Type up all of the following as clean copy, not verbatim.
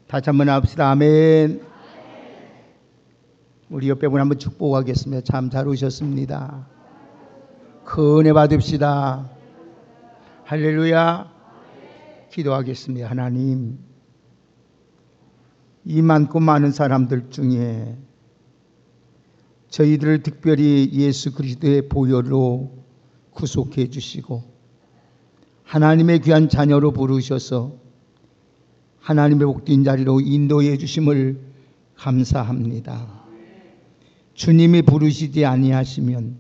다시 한번 합시다. 아멘. 우리 옆에 분 한번 축복하겠습니다. 참 잘 오셨습니다. 큰 은혜 받읍시다. 할렐루야. 기도하겠습니다. 하나님, 이 많고 많은 사람들 중에 저희들을 특별히 예수 그리스도의 보혈로 구속해 주시고 하나님의 귀한 자녀로 부르셔서 하나님의 복된 자리로 인도해 주심을 감사합니다. 주님이 부르시지 아니하시면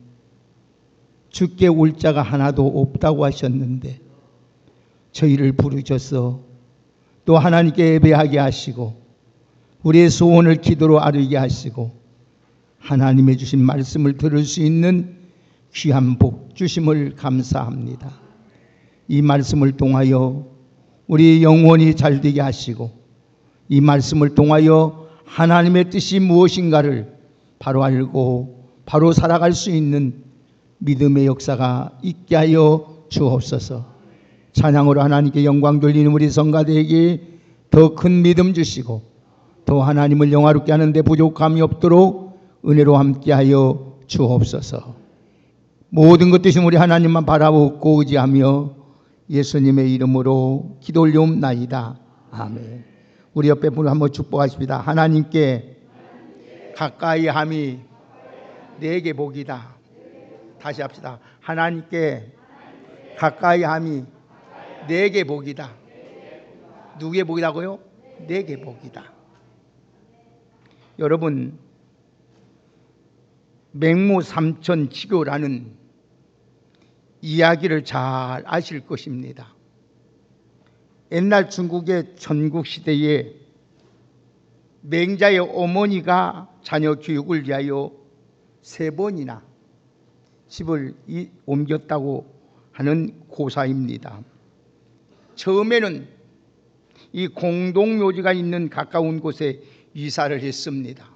주께 올 자가 하나도 없다고 하셨는데 저희를 부르셔서 또 하나님께 예배하게 하시고 우리의 소원을 기도로 아뢰게 하시고 하나님의 주신 말씀을 들을 수 있는 귀한 복 주심을 감사합니다. 이 말씀을 통하여 우리 영혼이 잘되게 하시고 이 말씀을 통하여 하나님의 뜻이 무엇인가를 바로 알고 바로 살아갈 수 있는 믿음의 역사가 있게 하여 주옵소서. 찬양으로 하나님께 영광 돌리는 우리 성가대에게 더 큰 믿음 주시고 더 하나님을 영화롭게 하는데 부족함이 없도록 은혜로 함께하여 주옵소서. 모든 것 되신 우리 하나님만 바라보고 의지하며 예수님의 이름으로 기도 올리옵나이다. 아멘. 우리 옆에 분을 한번 축복하십니다. 하나님께 가까이 함이 내게 복이다. 다시 합시다. 하나님께 가까이 함이 내게 복이다. 누구의 복이라고요? 내게 복이다. 여러분, 맹모 삼천지교라는 이야기를 잘 아실 것입니다. 옛날 중국의 전국시대에 맹자의 어머니가 자녀 교육을 위하여 3번이나 집을 옮겼다고 하는 고사입니다. 처음에는 이 공동묘지가 있는 가까운 곳에 이사를 했습니다.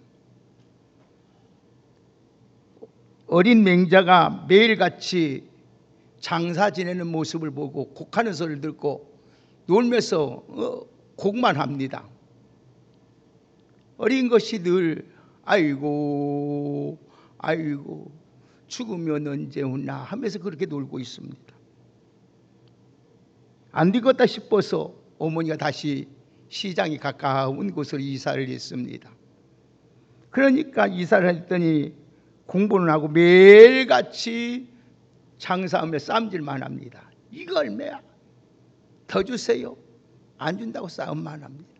어린 맹자가 매일같이 장사 지내는 모습을 보고 곡하는 소리를 듣고 놀면서 곡만 합니다. 어린 것이 늘 아이고 아이고 죽으면 언제 오나 하면서 그렇게 놀고 있습니다. 안 되겠다 싶어서 어머니가 다시 시장이 가까운 곳으로 이사를 했습니다. 그러니까 이사를 했더니 공부는 하고 매일같이 장사하며 쌈질만 합니다. 이거 얼마야? 더 주세요. 안 준다고 싸움만 합니다.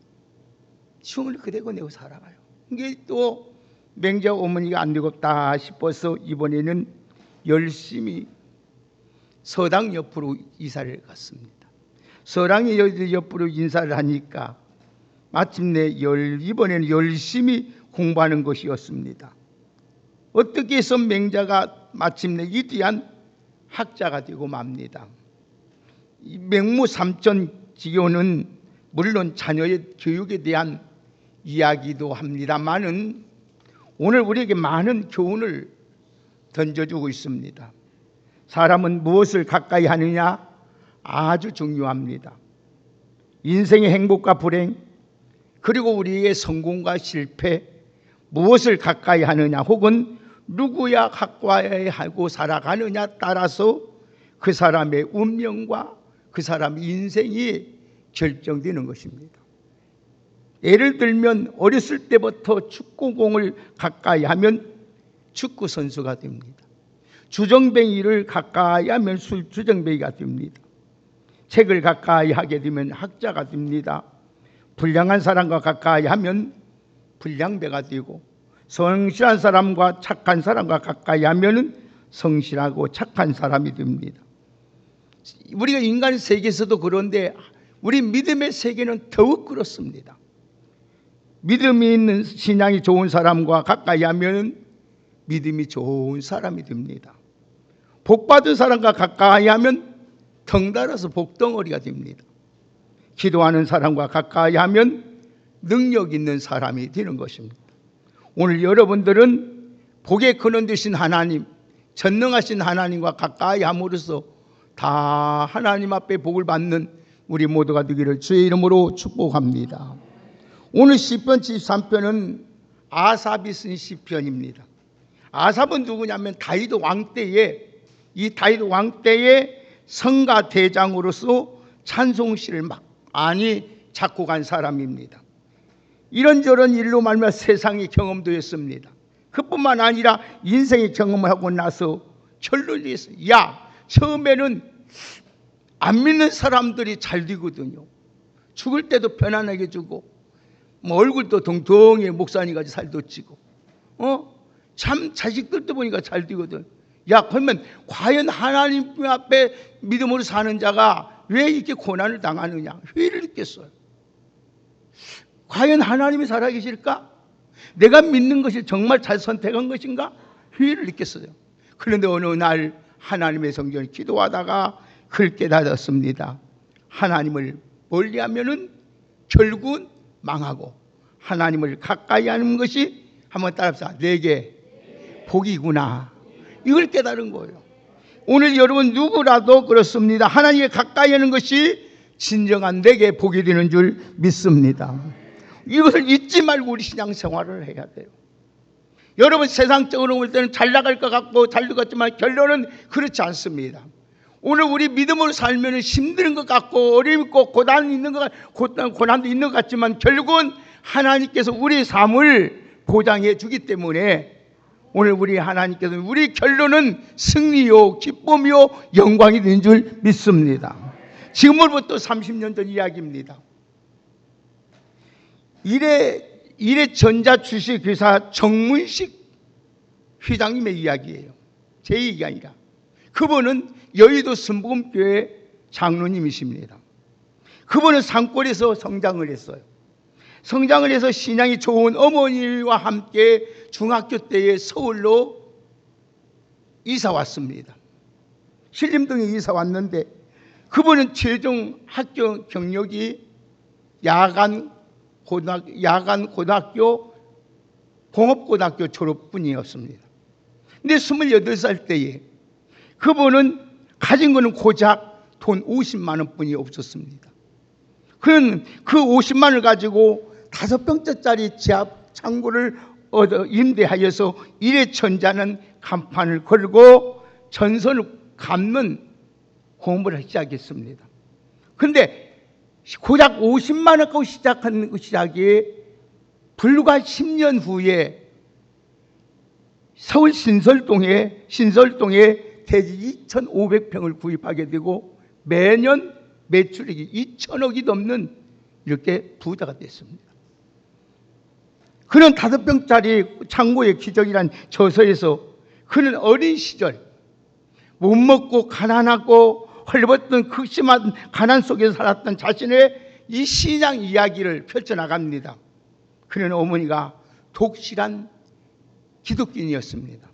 흉을 그대고 내고 살아가요. 이게 또 맹자 어머니가 안 되겠다 싶어서 이번에는 열심히 서당 옆으로 이사를 갔습니다. 서당이 옆으로 인사를 하니까 마침내 이번에는 열심히 공부하는 것이었습니다. 어떻게 해서 맹자가 마침내 위대한 학자가 되고 맙니다. 이 맹모 삼천지교는 물론 자녀의 교육에 대한 이야기도 합니다만은 오늘 우리에게 많은 교훈을 던져주고 있습니다. 사람은 무엇을 가까이 하느냐 아주 중요합니다. 인생의 행복과 불행 그리고 우리의 성공과 실패 무엇을 가까이 하느냐 혹은 누구야 가까이 하고 살아가느냐 따라서 그 사람의 운명과 그 사람의 인생이 결정되는 것입니다. 예를 들면 어렸을 때부터 축구공을 가까이 하면 축구 선수가 됩니다. 주정뱅이를 가까이 하면 주정뱅이가 됩니다. 책을 가까이 하게 되면 학자가 됩니다. 불량한 사람과 가까이 하면 불량배가 되고 성실한 사람과 착한 사람과 가까이 하면 성실하고 착한 사람이 됩니다. 우리가 인간 세계에서도 그런데 우리 믿음의 세계는 더욱 그렇습니다. 믿음이 있는 신앙이 좋은 사람과 가까이 하면 믿음이 좋은 사람이 됩니다. 복받은 사람과 가까이 하면 덩달아서 복덩어리가 됩니다. 기도하는 사람과 가까이 하면 능력 있는 사람이 되는 것입니다. 오늘 여러분들은 복에 근원 되신 하나님, 전능하신 하나님과 가까이 함으로써 다 하나님 앞에 복을 받는 우리 모두가 되기를 주의 이름으로 축복합니다. 오늘 시편 73편은 아삽이 쓴 시편입니다. 아삽은 누구냐면 다윗 왕 때에, 이 다윗 왕 때에 성가 대장으로서 찬송시를 많이 작곡한 사람입니다. 이런저런 일로 말미암아 세상의 경험도 했습니다. 그뿐만 아니라 인생의 경험을 하고 나서 결론을 했어요. 처음에는 안 믿는 사람들이 잘 되거든요. 죽을 때도 편안하게 주고, 얼굴도 동통해, 목사님같이 살도 찌고, 참 자식들도 보니까 잘 되거든. 그러면 과연 하나님 앞에 믿음으로 사는 자가 왜 이렇게 고난을 당하느냐, 회의를 느꼈어요. 과연 하나님이 살아계실까? 내가 믿는 것이 정말 잘 선택한 것인가? 회의를 느꼈어요. 그런데 어느 날 하나님의 성전을 기도하다가 그걸 깨달았습니다. 하나님을 멀리하면은 결국은 망하고, 하나님을 가까이 하는 것이, 한번 따라합시다, 내게 복이구나. 이걸 깨달은 거예요. 오늘 여러분 누구라도 그렇습니다. 하나님께 가까이 하는 것이 진정한 내게 복이 되는 줄 믿습니다. 이것을 잊지 말고 우리 신앙생활을 해야 돼요. 여러분 세상적으로 볼 때는 잘 나갈 것 같고 잘 될 것 같지만 결론은 그렇지 않습니다. 오늘 우리 믿음으로 살면 힘든 것 같고 어려움 있고 고난이 있는 것 고난도 있는 것 같지만 결국은 하나님께서 우리 삶을 보장해 주기 때문에 오늘 우리 하나님께서 우리 결론은 승리요 기쁨이요 영광이 되는 줄 믿습니다. 지금으로부터 30년 전 이야기입니다. 일의 전자 주식회사 정문식 회장님의 이야기예요. 제 얘기가 아니라. 그분은 여의도 순복음교회 장로님이십니다. 그분은 산골에서 성장을 했어요. 성장을 해서 신앙이 좋은 어머니와 함께 중학교 때에 서울로 이사 왔습니다. 신림동에 이사 왔는데 그분은 최종 학교 경력이 야간 고등학교 공업고등학교 졸업뿐이었습니다. 근데 28살 때에 그분은 가진 거는 고작 돈 50만 원뿐이 없었습니다. 그는 그 50만 원을 가지고 5평짜리 지하 창고를 임대하여서 일회천자는 간판을 걸고 전선을 감는 공부를 시작했습니다. 그런데 고작 50만 원 갖고 시작한 그 시작이 불과 10년 후에 서울 신설동에 대지 2,500평을 구입하게 되고 매년 매출액이 2천억이 넘는 이렇게 부자가 됐습니다. 그는 5평짜리 창고의 기적이란 저서에서 그는 어린 시절 못 먹고 가난하고 헐벗던 극심한 가난 속에서 살았던 자신의 이 신앙 이야기를 펼쳐나갑니다. 그는 어머니가 독실한 기독교인이었습니다.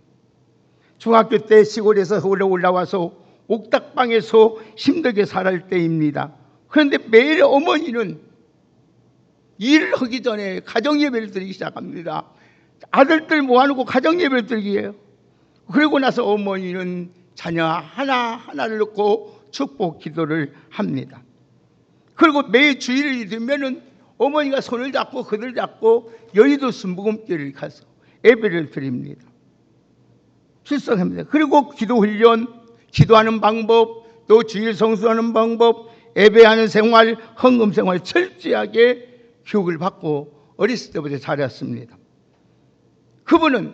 중학교 때 시골에서 서울에 올라와서 옥탑방에서 힘들게 살할 때입니다. 그런데 매일 어머니는 일을 하기 전에 가정예배를 드리기 시작합니다. 아들들 모아놓고 가정예배를 드리기예요. 그러고 나서 어머니는 자녀 하나하나를 놓고 축복 기도를 합니다. 그리고 매일 주일이 되면은 어머니가 손을 잡고 그들 잡고 여의도 순복음교회를 가서 예배를 드립니다. 출석합니다. 그리고 기도 훈련, 기도하는 방법, 또 주일 성수하는 방법, 예배하는 생활, 헌금 생활 철저하게 교육을 받고 어렸을 때부터 잘했습니다. 그분은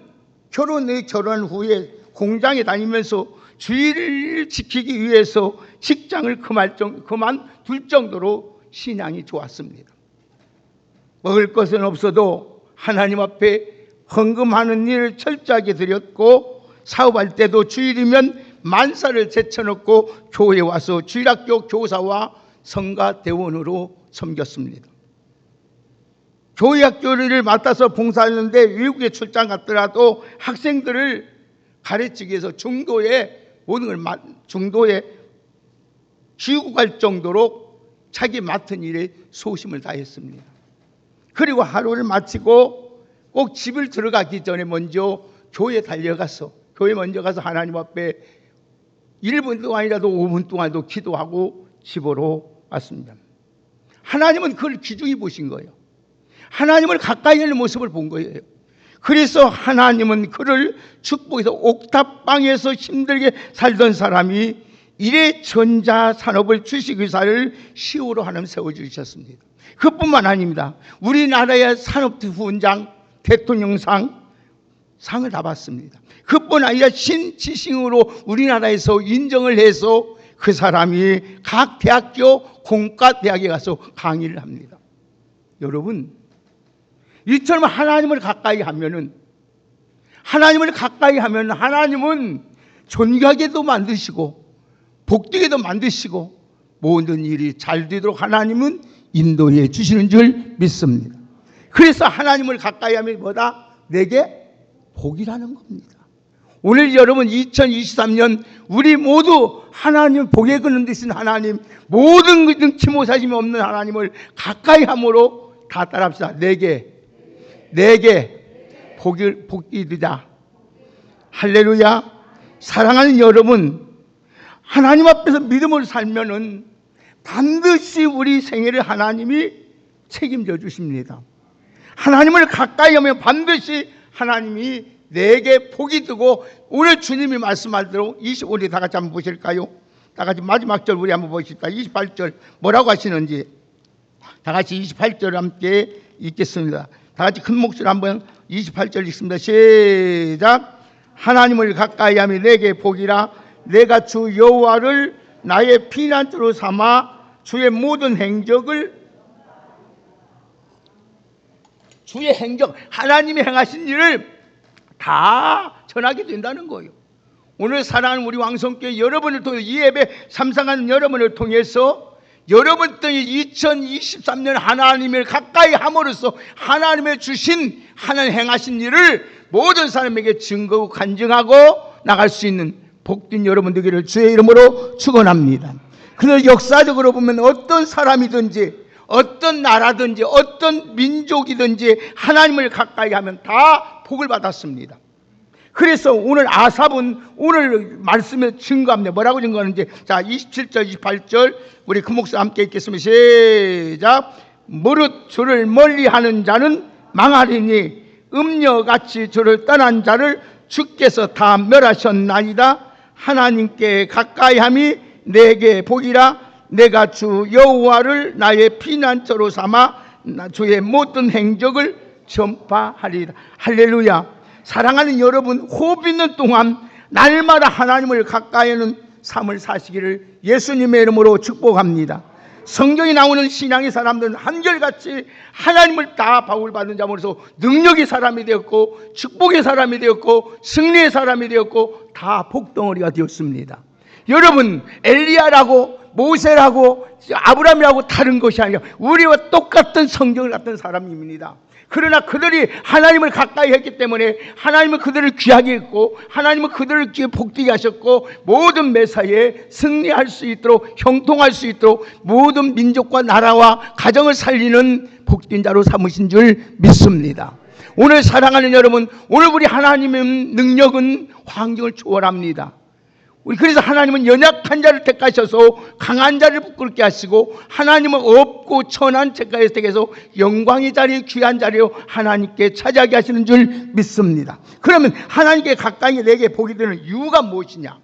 결혼한 후에 공장에 다니면서 주일을 지키기 위해서 직장을 그만둘 정도로 신앙이 좋았습니다. 먹을 것은 없어도 하나님 앞에 헌금하는 일을 철저하게 드렸고 사업할 때도 주일이면 만사를 제쳐놓고 교회에 와서 주일학교 교사와 성가대원으로 섬겼습니다. 교회 학교를 맡아서 봉사하는데 외국에 출장 갔더라도 학생들을 가르치기 위해서 중도에 지우고 갈 정도로 자기 맡은 일에 소심을 다했습니다. 그리고 하루를 마치고 꼭 집을 들어가기 전에 먼저 교회 먼저 가서 하나님 앞에 1분 동안이라도 5분 동안도 기도하고 집으로 왔습니다. 하나님은 그걸 귀중히 보신 거예요. 하나님을 가까이 하는 모습을 본 거예요. 그래서 하나님은 그를 축복해서 옥탑방에서 힘들게 살던 사람이 이래 전자산업을 주식의사를 CEO로 하나님 세워주셨습니다. 그뿐만 아닙니다. 우리나라의 산업부원장, 대통령상 상을 다 받습니다. 그뿐 아니라 신지식으로 우리나라에서 인정을 해서 그 사람이 각 대학교 공과대학에 가서 강의를 합니다. 여러분, 이처럼 하나님을 가까이 하면은 하나님은 존귀하게도 만드시고 복되게도 만드시고 모든 일이 잘 되도록 하나님은 인도해 주시는 줄 믿습니다. 그래서 하나님을 가까이 하면 뭐다? 내게 복이라는 겁니다. 오늘 여러분 2023년 우리 모두 하나님 복에 그는 되신 하나님, 모든 능치 못하심이 없는 하나님을 가까이 함으로 다 따라합시다. 내게 복이 되자. 할렐루야. 사랑하는 여러분, 하나님 앞에서 믿음을 살면은 반드시 우리 생애를 하나님이 책임져 주십니다. 하나님을 가까이 하면 반드시 하나님이 내게 복이 되고, 오늘 주님이 말씀할 대로 25절 다 같이 한번 보실까요? 다 같이 마지막 절 우리 한번 보십시다. 28절 뭐라고 하시는지 다 같이 28절 함께 읽겠습니다. 다 같이 큰 목소리로 한번 28절 읽습니다. 시작. 하나님을 가까이 하면 내게 복이라. 내가 주 여호와를 나의 피난처로 삼아 주의 모든 행적을, 주의 행적, 하나님이 행하신 일을 다 전하게 된다는 거예요. 오늘 사랑하는 우리 왕성교회 여러분을 통해서, 이 예배 삼상하는 여러분을 통해서 여러분들이 2023년 하나님을 가까이 함으로써 하나님의 주신 하나님 행하신 일을 모든 사람에게 증거하고 간증하고 나갈 수 있는 복된 여러분 되기를 주의 이름으로 축원합니다. 그래서 역사적으로 보면 어떤 사람이든지 어떤 나라든지 어떤 민족이든지 하나님을 가까이 하면 다 복을 받았습니다. 그래서 오늘 아삽은 오늘 말씀에 증거합니다. 뭐라고 증거하는지, 자 27절 28절 우리 그 목사 함께 읽겠습니다. 시작. 무릇 주를 멀리하는 자는 망하리니 음녀같이 주를 떠난 자를 주께서 다 멸하셨나이다. 하나님께 가까이함이 내게 복이라. 내가 주 여호와를 나의 피난처로 삼아 주의 모든 행적을 전파하리라. 할렐루야. 사랑하는 여러분, 호흡 있는 동안 날마다 하나님을 가까이 하는 삶을 사시기를 예수님의 이름으로 축복합니다. 성경에 나오는 신앙의 사람들은 한결같이 하나님을 다 복을 받는 자로서 능력의 사람이 되었고 축복의 사람이 되었고 승리의 사람이 되었고 다 복덩어리가 되었습니다. 여러분, 엘리야라고 모세라고 아브라함이라고 다른 것이 아니라 우리와 똑같은 성경을 갖던 사람입니다. 그러나 그들이 하나님을 가까이 했기 때문에 하나님은 그들을 귀하게 했고 하나님은 그들을 복되게 하셨고 모든 매사에 승리할 수 있도록 형통할 수 있도록 모든 민족과 나라와 가정을 살리는 복된 자로 삼으신 줄 믿습니다. 오늘 사랑하는 여러분, 오늘 우리 하나님의 능력은 환경을 초월합니다. 그래서 하나님은 연약한 자를 택하셔서 강한 자를 부끄럽게 하시고, 하나님은 없고 천한 택해서 영광의 자리, 귀한 자리로 하나님께 차지하게 하시는 줄 믿습니다. 그러면 하나님께 가까이 내게 복이 되는 이유가 무엇이냐?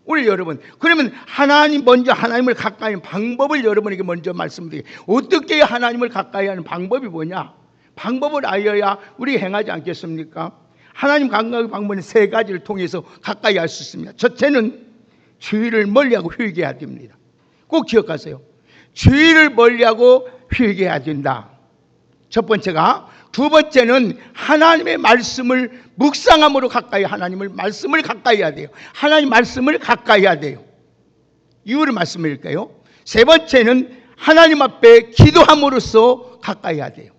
우리 여러분, 그러면 하나님을 가까이 하는 방법을 여러분에게 먼저 말씀드릴게요. 어떻게 하나님을 가까이 하는 방법이 뭐냐? 방법을 알아야 우리 행하지 않겠습니까? 하나님 가까이 방법은 세 가지를 통해서 가까이 할 수 있습니다. 첫째는 죄를 멀리하고 회개해야 됩니다. 꼭 기억하세요. 죄를 멀리하고 회개해야 된다. 첫 번째가. 두 번째는 하나님의 말씀을 묵상함으로 가까이, 하나님을 말씀을 가까이 해야 돼요. 하나님 말씀을 가까이 해야 돼요. 이유를 말씀드릴까요? 세 번째는 하나님 앞에 기도함으로써 가까이 해야 돼요.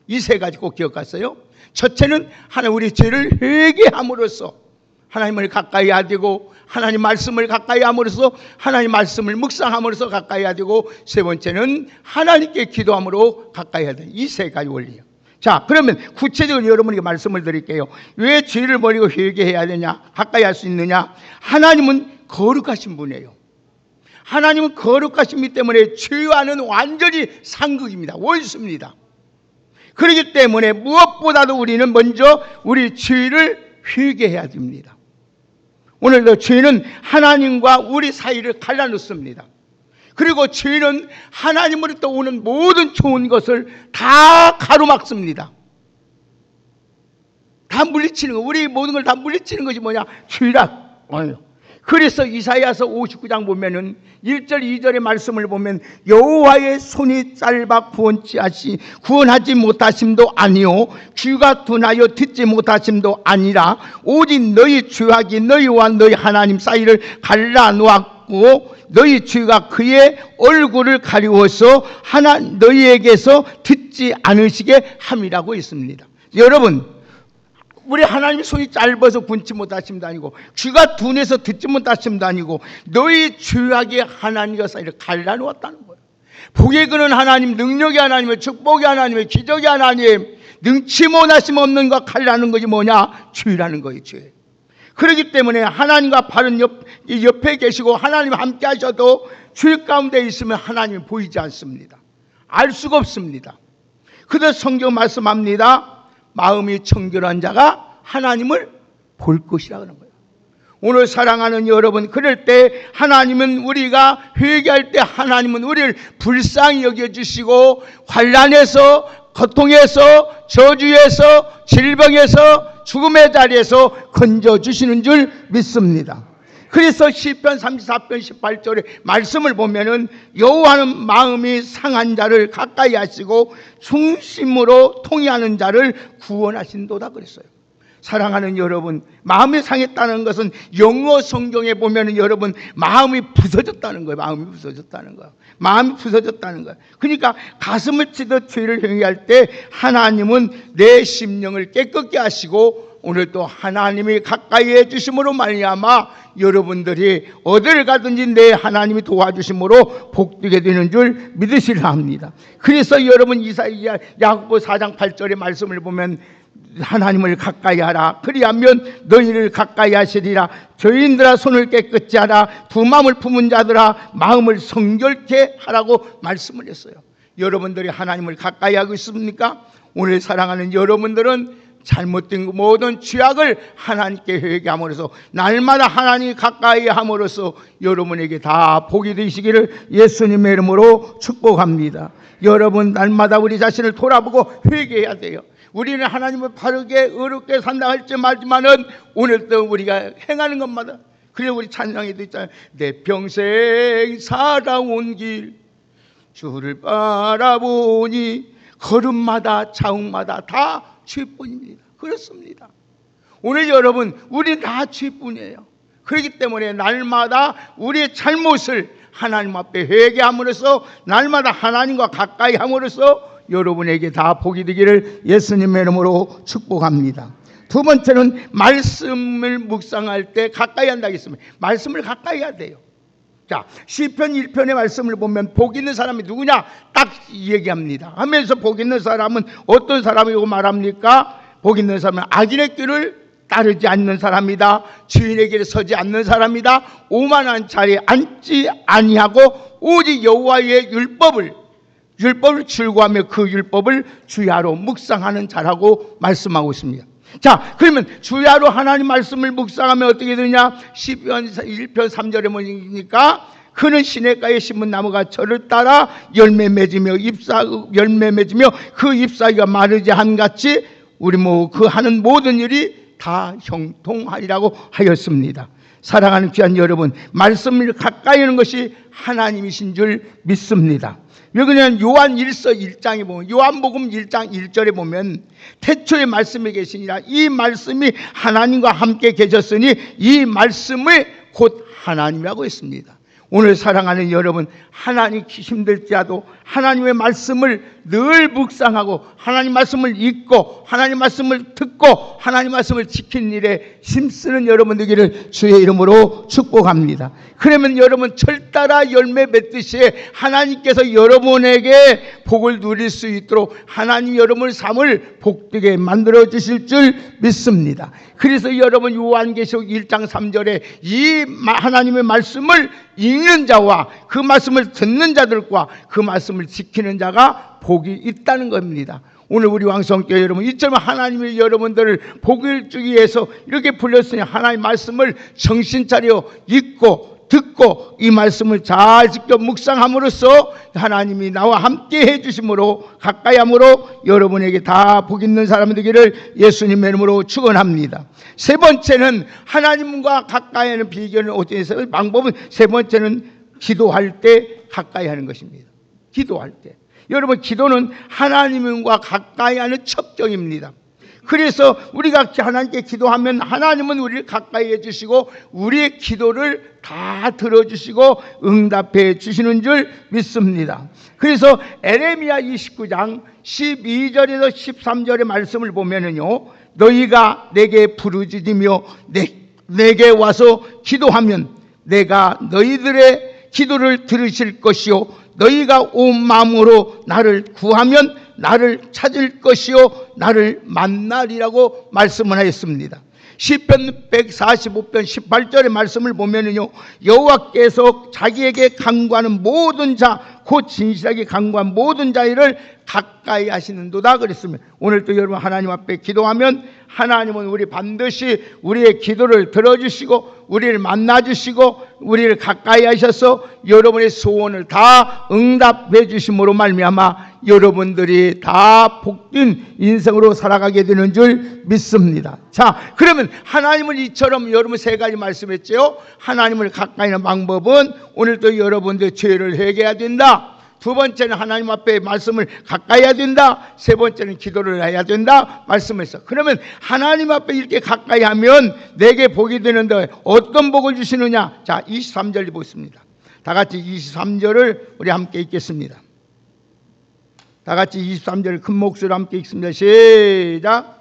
이 세 가지 꼭 기억하세요. 첫째는 하나님 우리 죄를 회개함으로써 하나님을 가까이 해야 되고, 하나님 말씀을 가까이 함으로써 하나님 말씀을 묵상함으로써 가까이 해야 되고, 세 번째는 하나님께 기도함으로 가까이 해야 돼요. 이 세 가지 원리예요. 자, 그러면 구체적으로 여러분에게 말씀을 드릴게요. 왜 죄를 버리고 회개해야 되냐, 가까이 할 수 있느냐? 하나님은 거룩하신 분이에요. 하나님은 거룩하시기 때문에 죄와는 완전히 상극입니다. 원수입니다. 그렇기 때문에 무엇보다도 우리는 먼저 우리 죄를 회개해야 됩니다. 오늘도 죄는 하나님과 우리 사이를 갈라놓습니다. 그리고 죄는 하나님으로부터 오는 모든 좋은 것을 다 가로막습니다. 다 물리치는 거, 우리 모든 걸 다 물리치는 것이 뭐냐? 죄라. 그래서 이사야서 59장 보면은 1절 2절의 말씀을 보면 여호와의 손이 짧아 구원하지 못하심도 아니요 귀가 둔하여 듣지 못하심도 아니라 오직 너희 죄악이 너희와 너희 하나님 사이를 갈라놓았고 너희 죄가 그의 얼굴을 가리워서 너희에게서 듣지 않으시게 함이라고 했습니다. 여러분, 우리 하나님의 손이 짧아서 군치 못하심도 아니고 귀가 둔해서 듣지 못하심도 아니고 너희 죄악이 하나님과 사이를 갈라놓았다는 거예요. 복의 근은 하나님, 능력의 하나님의 축복의 하나님의 기적의 하나님, 능치 못하심 없는 것 갈라는 것이 뭐냐? 죄라는 거예요. 죄. 그렇기 때문에 하나님과 바른 옆에 계시고 하나님 함께 하셔도 죄 가운데 있으면 하나님이 보이지 않습니다. 알 수가 없습니다. 그래서 성경 말씀합니다. 마음이 청결한 자가 하나님을 볼 것이라 그런 거예요. 오늘 사랑하는 여러분, 그럴 때 하나님은 우리가 회개할 때 하나님은 우리를 불쌍히 여겨주시고 환난에서 고통에서 저주에서 질병에서 죽음의 자리에서 건져주시는 줄 믿습니다. 그래서 시편 34편 18절의 말씀을 보면은 여호와는 마음이 상한 자를 가까이 하시고 중심으로 통회하는 자를 구원하신도다 그랬어요. 사랑하는 여러분, 마음이 상했다는 것은 영어 성경에 보면은 여러분 마음이 부서졌다는 거예요. 마음이 부서졌다는 거예요. 마음이 부서졌다는 거예요. 그러니까 가슴을 치듯 죄를 행위할 때 하나님은 내 심령을 깨끗게 하시고 오늘 또 하나님이 가까이 해주심으로 말미암아 여러분들이 어딜 가든지 내 하나님이 도와주심으로 복되게 되는 줄 믿으시라 합니다. 그래서 여러분 야고보 4장 8절의 말씀을 보면 하나님을 가까이 하라. 그리하면 너희를 가까이 하시리라. 죄인들아 손을 깨끗이 하라. 두 마음을 품은 자들아 마음을 성결케 하라고 말씀을 했어요. 여러분들이 하나님을 가까이 하고 있습니까? 오늘 사랑하는 여러분들은 잘못된 모든 죄악을 하나님께 회개함으로써 날마다 하나님이 가까이 함으로써 여러분에게 다 복이 되시기를 예수님의 이름으로 축복합니다. 여러분 날마다 우리 자신을 돌아보고 회개해야 돼요. 우리는 하나님을 바르게 의롭게 산다 할지 말지만은 오늘도 우리가 행하는 것마다, 그래 우리 찬양에도 있잖아요. 내 평생 살아온 길 주를 바라보니 걸음마다 자욱마다 다 죄뿐입니다. 그렇습니다. 오늘 여러분 우리 다 죄뿐이에요. 그렇기 때문에 날마다 우리의 잘못을 하나님 앞에 회개함으로써 날마다 하나님과 가까이 함으로써 여러분에게 다 복이 되기를 예수님의 이름으로 축복합니다. 두 번째는 말씀을 묵상할 때 가까이 한다고 했습니다. 말씀을 가까이 해야 돼요. 자, 시편 1편의 말씀을 보면 복 있는 사람이 누구냐 딱 얘기합니다. 하면서 복 있는 사람은 어떤 사람이고 말합니까? 복 있는 사람은 악인의 길을 따르지 않는 사람이다. 주인의 길에 서지 않는 사람이다. 오만한 자리에 앉지 아니하고 오직 여호와의 율법을 즐거워하며 그 율법을 주야로 묵상하는 자라고 말씀하고 있습니다. 자, 그러면 주야로 하나님 말씀을 묵상하면 어떻게 되느냐? 시편 1편 3절에 뭐니까? 그는 시냇가에 심은 나무가 저를 따라 열매 맺으며 그 잎사귀가 마르지 않같이 우리 그 하는 모든 일이 다 형통하리라고 하였습니다. 사랑하는 귀한 여러분, 말씀을 가까이 하는 것이 하나님이신 줄 믿습니다. 왜 그러냐면 요한일서 1장에 보면, 요한복음 1장 1절에 보면 태초에 말씀이 계시니라. 이 말씀이 하나님과 함께 계셨으니 이 말씀을 곧 하나님이라고 했습니다. 오늘 사랑하는 여러분, 하나님 힘들지라도 하나님의 말씀을 늘 묵상하고 하나님 말씀을 읽고 하나님 말씀을 듣고 하나님 말씀을 지키는 일에 힘쓰는 여러분 되기를 주의 이름으로 축복합니다. 그러면 여러분 철따라 열매 맺듯이 하나님께서 여러분에게 복을 누릴 수 있도록 하나님 여러분의 삶을 복되게 만들어 주실 줄 믿습니다. 그래서 여러분 요한계시록 1장 3절에 이 하나님의 말씀을 읽는 자와 그 말씀을 듣는 자들과 그 말씀을 지키는 자가 복이 있다는 겁니다. 오늘 우리 왕성교회 여러분, 이처럼 하나님이 여러분들을 복을 주기 위해서 이렇게 불렀으니 하나님 말씀을 정신 차려 읽고 듣고 이 말씀을 잘 직접 묵상함으로써 하나님이 나와 함께 해주심으로 가까이 함으로 여러분에게 다 복 있는 사람이 되기를 예수님의 이름으로 축원합니다. 세 번째는 하나님과 가까이 하는 비결은 어떻게 해서 방법은 세 번째는 기도할 때 가까이 하는 것입니다. 기도할 때 여러분, 기도는 하나님과 가까이 하는 첩경입니다. 그래서 우리가 하나님께 기도하면 하나님은 우리를 가까이 해주시고 우리의 기도를 다 들어주시고 응답해 주시는 줄 믿습니다. 그래서 에레미야 29장 12절에서 13절의 말씀을 보면은요, 너희가 내게 부르짖으며 내게 와서 기도하면 내가 너희들의 기도를 들으실 것이요 너희가 온 마음으로 나를 구하면 나를 찾을 것이요 나를 만나리라고 말씀을 하였습니다. 시편 145편 18절의 말씀을 보면은요, 여호와께서 자기에게 간구하는 모든 자, 곧 진실하게 간구한 모든 자를 가까이 하시는도다 그랬습니다. 오늘도 여러분 하나님 앞에 기도하면 하나님은 우리 반드시 우리의 기도를 들어주시고 우리를 만나주시고 우리를 가까이 하셔서 여러분의 소원을 다 응답해 주심으로 말미암아 여러분들이 다 복된 인생으로 살아가게 되는 줄 믿습니다. 자, 그러면 하나님은 이처럼 여러분 세 가지 말씀했죠. 하나님을 가까이 하는 방법은 오늘도 여러분들 죄를 회개해야 된다. 두 번째는 하나님 앞에 말씀을 가까이 해야 된다. 세 번째는 기도를 해야 된다 말씀했어. 그러면 하나님 앞에 이렇게 가까이 하면 내게 복이 되는데 어떤 복을 주시느냐. 자, 23절 보겠습니다. 다 같이 23절을 우리 함께 읽겠습니다. 다 같이 23절 큰 목소리로 함께 읽습니다. 시작.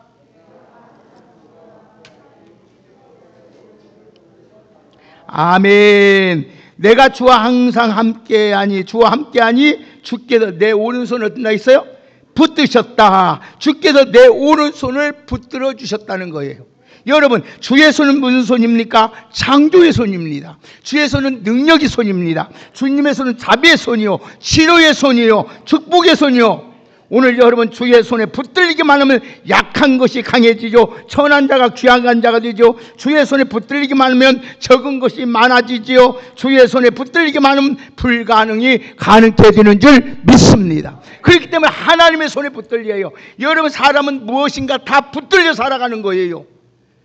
아멘. 내가 주와 항상 함께하니 주와 함께하니 주께서 내 오른손을 어떻게 했어요? 붙드셨다. 주께서 내 오른손을 붙들어 주셨다는 거예요. 여러분, 주의 손은 무슨 손입니까? 창조의 손입니다. 주의 손은 능력의 손입니다. 주님의 손은 자비의 손이요 치료의 손이요 축복의 손이요. 오늘 여러분 주의 손에 붙들리기만 하면 약한 것이 강해지죠. 천한 자가 귀한 자가 되죠. 주의 손에 붙들리기만 하면 적은 것이 많아지지요. 주의 손에 붙들리기만 하면 불가능이 가능케 되는 줄 믿습니다. 그렇기 때문에 하나님의 손에 붙들려요. 여러분, 사람은 무엇인가 다 붙들려 살아가는 거예요.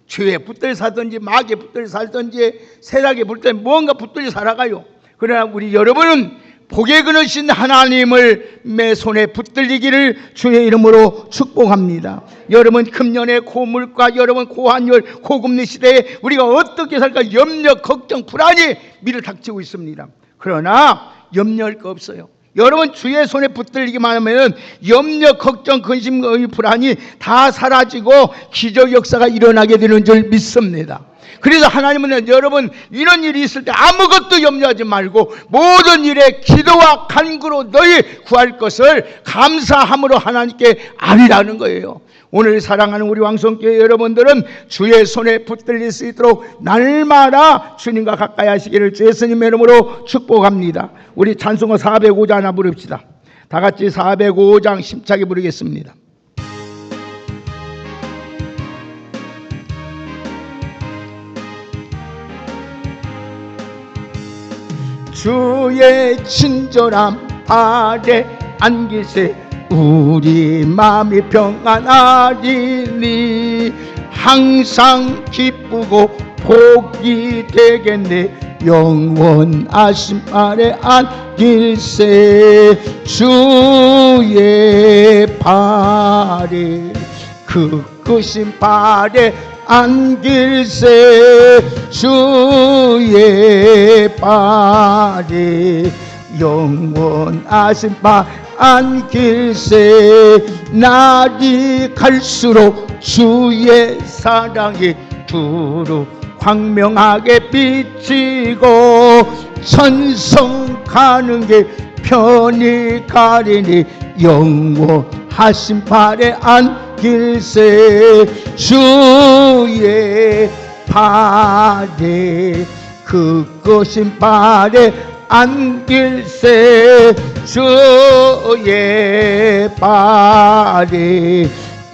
죄에 붙들려 살든지 마귀에 붙들려 살든지 세상에 붙들려 무언가 붙들려 살아가요. 그러나 우리 여러분은 복에 그르신 하나님을 내 손에 붙들리기를 주의 이름으로 축복합니다. 여러분, 금년의 고물가, 여러분 고한열, 고금리 시대에 우리가 어떻게 살까 염려, 걱정, 불안이 미를 닥치고 있습니다. 그러나 염려할 거 없어요. 여러분, 주의 손에 붙들리기만 하면 염려, 걱정, 근심, 불안이 다 사라지고 기적 역사가 일어나게 되는 줄 믿습니다. 그래서 하나님은 여러분 이런 일이 있을 때 아무것도 염려하지 말고 모든 일에 기도와 간구로 너희 구할 것을 감사함으로 하나님께 아뢰라는 거예요. 오늘 사랑하는 우리 왕성교회 여러분들은 주의 손에 붙들릴 수 있도록 날마다 주님과 가까이 하시기를 주 예수님의 이름으로 축복합니다. 우리 찬송가 405장 하나 부릅시다. 다 같이 405장 힘차게 부르겠습니다. 주의 친절한 발에 안기세 우리 마음이 평안하리니 항상 기쁘고 복이 되겠네 영원하신 발에 안길세 주의 발에 그 크신 발에 안길세 주의 발에 영원하신 발 안길세 날이 갈수록 주의 사랑이 두루 광명하게 비치고 천성 가는 게 편히 가리니 영원하신 발에 안길세 주의 발에 그 크신 발에 안길세 주의 발에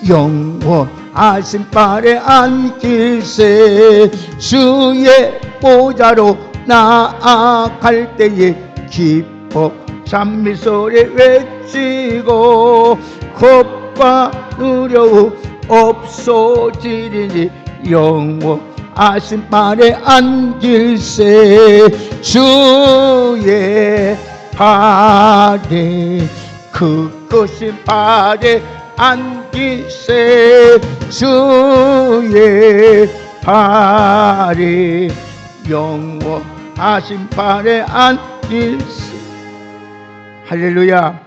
영원하신 발에 안길세 주의 보좌로 나아갈 때에 기뻐 찬미소리 외치고 겁과 두려움 없어지리니 영원하신 발에 안길세 주의 발에 그것이 발에 안길세 주의 발에 영원하신 발에 안길세. 할렐루야.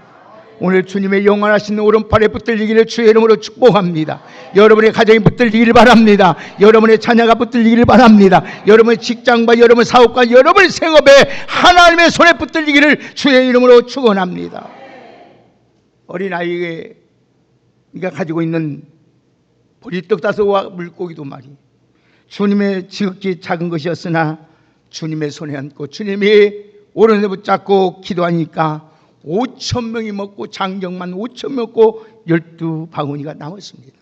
오늘 주님의 영원하신 오른팔에 붙들리기를 주의 이름으로 축복합니다. 여러분의 가정이 붙들리기를 바랍니다. 여러분의 자녀가 붙들리기를 바랍니다. 여러분의 직장과 여러분의 사업과 여러분의 생업에 하나님의 손에 붙들리기를 주의 이름으로 축원합니다. 어린아이가 가지고 있는 보리떡 5개와 물고기도 말이 주님의 지극히 작은 것이었으나 주님의 손에 안고 주님이 오른손에 붙잡고 기도하니까 5,000명이 먹고 장정만 5,000명 먹고 12바구니가 남았습니다.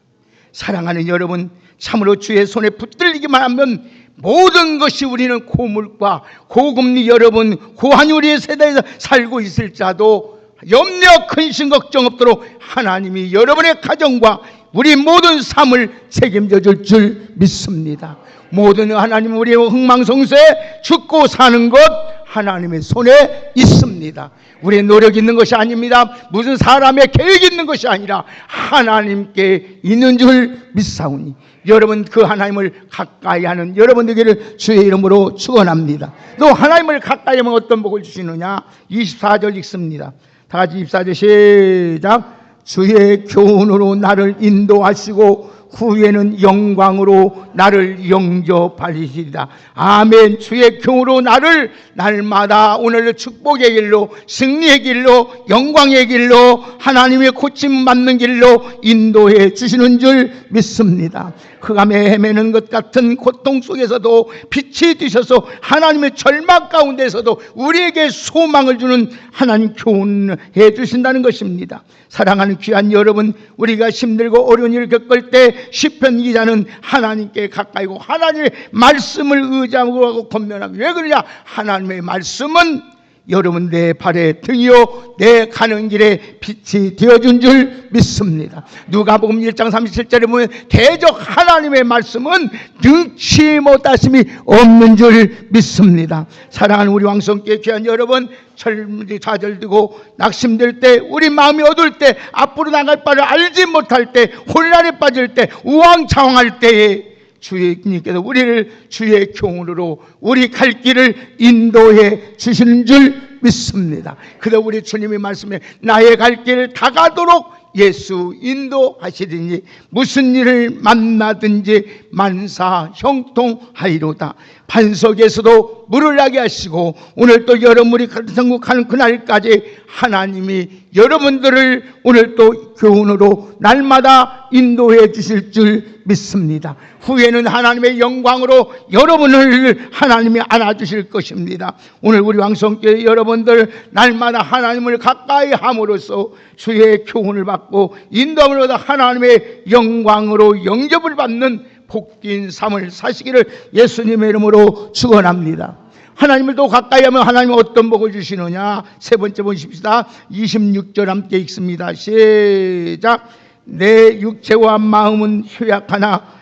사랑하는 여러분, 참으로 주의 손에 붙들리기만 하면 모든 것이 우리는 고물가 고금리 여러분 고환율의 세대에서 살고 있을지라도 염려 근심 걱정 없도록 하나님이 여러분의 가정과 우리 모든 삶을 책임져 줄 믿습니다. 모든 하나님 우리의 흥망성쇠 죽고 사는 것 하나님의 손에 있습니다. 우리의 노력이 있는 것이 아닙니다. 무슨 사람의 계획이 있는 것이 아니라 하나님께 있는 줄 믿사오니 여러분 그 하나님을 가까이 하는 여러분 되기를 주의 이름으로 축원합니다. 또 하나님을 가까이 하면 어떤 복을 주시느냐. 24절 읽습니다. 다 같이 24절 시작. 주의 교훈으로 나를 인도하시고 후에는 영광으로 나를 영접하시리라. 아멘. 주의 교훈으로 나를 날마다 오늘도 축복의 길로 승리의 길로 영광의 길로 하나님의 고침 받는 길로 인도해 주시는 줄 믿습니다. 흑암에 헤매는 것 같은 고통 속에서도 빛이 되셔서 하나님의 절망 가운데서도 우리에게 소망을 주는 하나님 교훈해 주신다는 것입니다. 사랑하는 귀한 여러분, 우리가 힘들고 어려운 일을 겪을 때 시편 기자는 하나님께 가까이고 하나님의 말씀을 의지하고 권면하고, 왜 그러냐? 하나님의 말씀은 여러분 내 발의 등이요 내 가는 길에 빛이 되어준 줄 믿습니다. 누가복음 1장 37절에 보면 대적 하나님의 말씀은 능치 못하심이 없는 줄 믿습니다. 사랑하는 우리 왕성께 귀한 여러분, 철물이 좌절되고 낙심될 때, 우리 마음이 어두울 때, 앞으로 나갈 바를 알지 못할 때, 혼란에 빠질 때, 우왕좌왕할 때에 주님께서 우리를 주의 교훈으로 우리 갈 길을 인도해 주시는 줄 믿습니다. 그래서 우리 주님의 말씀에 나의 갈 길을 다 가도록 예수 인도하시리니 무슨 일을 만나든지 만사 형통하리로다. 반석에서도 물을 나게 하시고 오늘 또 여러분이 천국하는 그날까지 하나님이 여러분들을 오늘 또 교훈으로 날마다 인도해 주실 줄 믿습니다. 후에는 하나님의 영광으로 여러분을 하나님이 안아주실 것입니다. 오늘 우리 왕성교회 여러분들 날마다 하나님을 가까이 함으로써 주의 교훈을 받고 인도함을 얻어 하나님의 영광으로 영접을 받는 복된 삶을 사시기를 예수님의 이름으로 축원합니다. 하나님을 더 가까이 하면 하나님은 어떤 복을 주시느냐. 세 번째 보십시다. 26절 함께 읽습니다. 시작. 내 육체와 마음은 휴약하나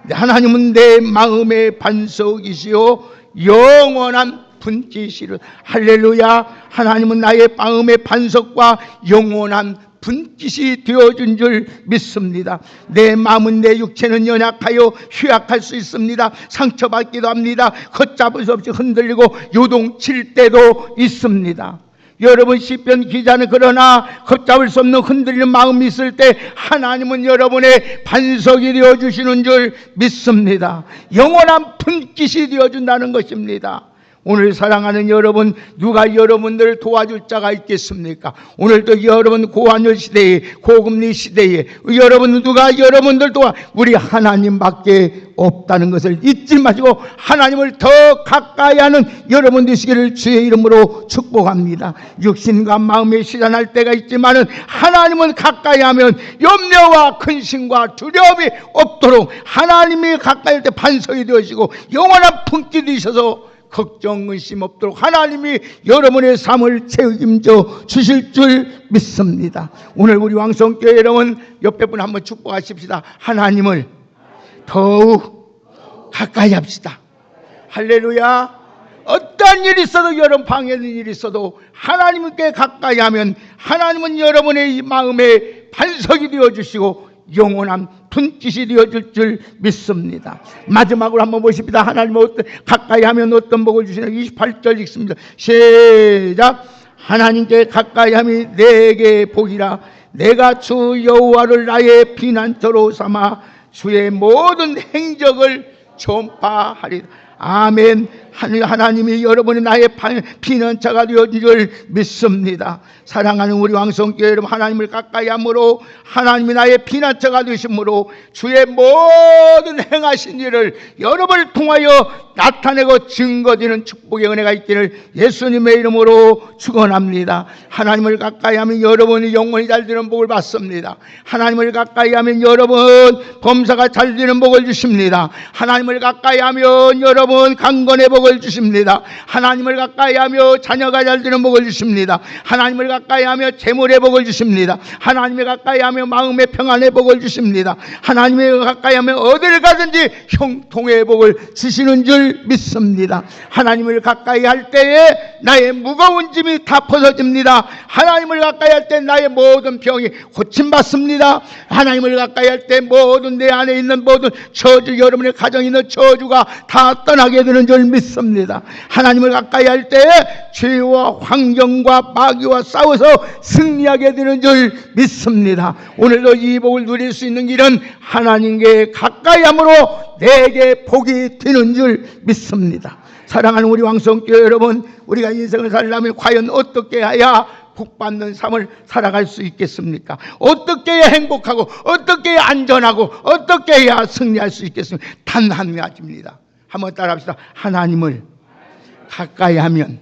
하나님은 내 마음의 반석이시요 영원한 분깃이시로. 할렐루야. 하나님은 나의 마음의 반석과 영원한 분깃이 되어준 줄 믿습니다. 내 마음은 내 육체는 연약하여 휴약할 수 있습니다. 상처받기도 합니다. 걷잡을 수 없이 흔들리고 요동칠 때도 있습니다. 여러분 시편 기자는 그러나 걷잡을 수 없는 흔들리는 마음이 있을 때 하나님은 여러분의 반석이 되어주시는 줄 믿습니다. 영원한 분깃이 되어준다는 것입니다. 오늘 사랑하는 여러분, 누가 여러분들을 도와줄 자가 있겠습니까? 오늘도 여러분 고환율 시대에, 고금리 시대에 여러분 누가 여러분들 도와, 우리 하나님밖에 없다는 것을 잊지 마시고 하나님을 더 가까이 하는 여러분 되시기를 주의 이름으로 축복합니다. 육신과 마음에 시련할 때가 있지만은 하나님은 가까이 하면 염려와 근심과 두려움이 없도록 하나님이 가까이 할 때 반석이 되시고 영원한 품기 되셔서 걱정 근심 없도록 하나님이 여러분의 삶을 책임져 주실 줄 믿습니다. 오늘 우리 왕성교회 여러분 옆에 분 한번 축복하십시다. 하나님을 더욱 가까이 합시다. 할렐루야. 어떠한 일이 있어도, 여러분 방에 있는 일이 있어도 하나님께 가까이 하면 하나님은 여러분의 마음에 반석이 되어주시고 영원한 분깃이 되어줄 줄 믿습니다. 마지막으로 한번 보십시다. 하나님을 가까이 하면 어떤 복을 주시나. 28절 읽습니다. 시작. 하나님께 가까이 함이 내게 복이라. 내가 주 여호와를 나의 피난처로 삼아 주의 모든 행적을 전파하리라. 아멘. 하나님이 여러분이 나의 피난처가 되어줄 줄 믿습니다. 사랑하는 우리 왕성교회 여러분, 하나님을 가까이 함으로 하나님이 나의 피난처가 되심으로 주의 모든 행하신 일을 여러분을 통하여 나타내고 증거되는 축복의 은혜가 있기를 예수님의 이름으로 축원합니다. 하나님을 가까이 하면 여러분이 영혼이 잘 되는 복을 받습니다. 하나님을 가까이 하면 여러분 범사가 잘 되는 복을 주십니다. 하나님을 가까이 하면 여러분 강건의 복을 주십니다. 하나님을 가까이 하며 자녀가 잘 되는 복을 주십니다. 하나님을 가까이 하며 재물의 복을 주십니다. 하나님을 가까이 하며 마음의 평안의 복을 주십니다. 하나님을 가까이 하며 어디를 가든지 형통의 복을 주시는 줄 믿습니다. 하나님을 가까이 할 때에 나의 무거운 짐이 다 벗어집니다. 하나님을 가까이 할 때 나의 모든 병이 고침받습니다. 하나님을 가까이 할 때 모든 내 안에 있는 모든 저주, 여러분의 가정에 있는 저주가 다 떠나게 되는 줄 믿습니다. 하나님을 가까이 할 때 죄와 환경과 마귀와 싸워서 승리하게 되는 줄 믿습니다. 오늘도 이 복을 누릴 수 있는 길은 하나님께 가까이 함으로 내게 복이 되는 줄 믿습니다. 사랑하는 우리 왕성교회 여러분, 우리가 인생을 살려면 과연 어떻게 해야 복받는 삶을 살아갈 수 있겠습니까? 어떻게 해야 행복하고 어떻게 해야 안전하고 어떻게 해야 승리할 수 있겠습니까? 단 한 가지입니다. 한번 따라합시다. 하나님을 가까이 하면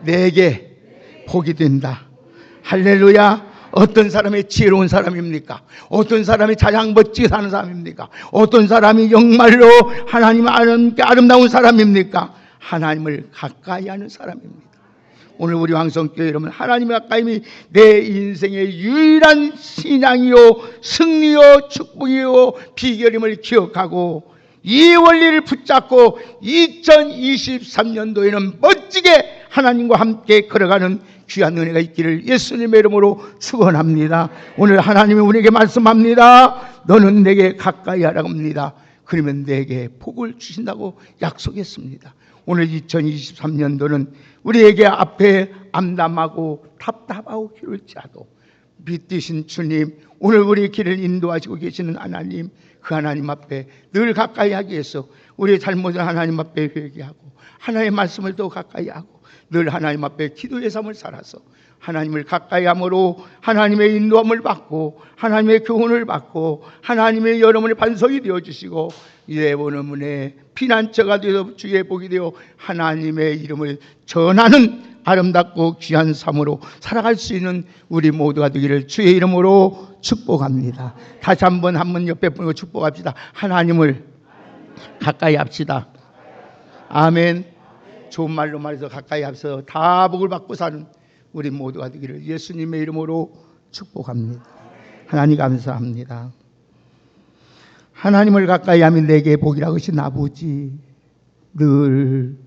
내게 복이 된다. 할렐루야. 어떤 사람이 지혜로운 사람입니까? 어떤 사람이 가장 멋지게 사는 사람입니까? 어떤 사람이 정말로 하나님 아름다운 사람입니까? 하나님을 가까이 하는 사람입니다. 오늘 우리 왕성교회 여러분, 하나님의 가까이함이 내 인생의 유일한 신앙이요 승리요 축복이요 비결임을 기억하고 이 원리를 붙잡고 2023년도에는 멋지게 하나님과 함께 걸어가는 귀한 은혜가 있기를 예수님의 이름으로 축원합니다. 오늘 하나님이 우리에게 말씀합니다. 너는 내게 가까이 하라고 합니다. 그러면 내게 복을 주신다고 약속했습니다. 오늘 2023년도는 우리에게 앞에 암담하고 답답하고 길을지라도 믿으신 주님, 오늘 우리 길을 인도하시고 계시는 하나님, 그 하나님 앞에 늘 가까이 하기 위해서 우리의 잘못을 하나님 앞에 회개하고 하나님의 말씀을 더 가까이 하고 늘 하나님 앞에 기도의 삶을 살아서 하나님을 가까이 함으로 하나님의 인도함을 받고 하나님의 교훈을 받고 하나님의 여러분의 반석이 되어주시고 여러분의 피난처가 되어 주의 복이 되어 하나님의 이름을 전하는 아름답고 귀한 삶으로 살아갈 수 있는 우리 모두가 되기를 주의 이름으로 축복합니다. 다시 한번 옆에 분과 축복합시다. 하나님을 가까이 합시다. 아멘. 좋은 말로 말해서 가까이 합서 다 복을 받고 사는 우리 모두가 되기를 예수님의 이름으로 축복합니다. 하나님 감사합니다. 하나님을 가까이 하면 내게 복이라고 하신 아버지, 늘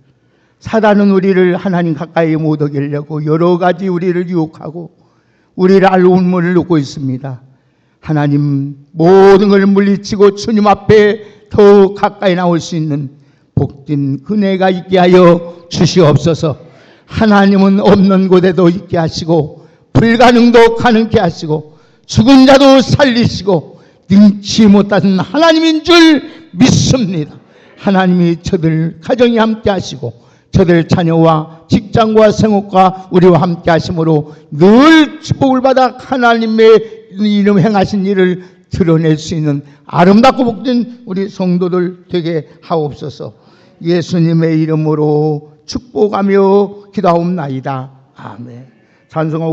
사단은 우리를 하나님 가까이 못 오게 하려고 여러 가지 우리를 유혹하고 우리를 알운문을 놓고 있습니다. 하나님 모든 걸 물리치고 주님 앞에 더 가까이 나올 수 있는 복된 은혜가 있게 하여 주시옵소서. 하나님은 없는 곳에도 있게 하시고 불가능도 가능케 하시고 죽은 자도 살리시고 능치 못하는 하나님인 줄 믿습니다. 하나님이 저들 가정이 함께 하시고 저들 자녀와 직장과 생업과 우리와 함께 하심으로 늘 축복을 받아 하나님의 이름 행하신 일을 드러낼 수 있는 아름답고 복된 우리 성도들 되게 하옵소서. 예수님의 이름으로 축복하며 기도하옵나이다. 아멘. 찬송하고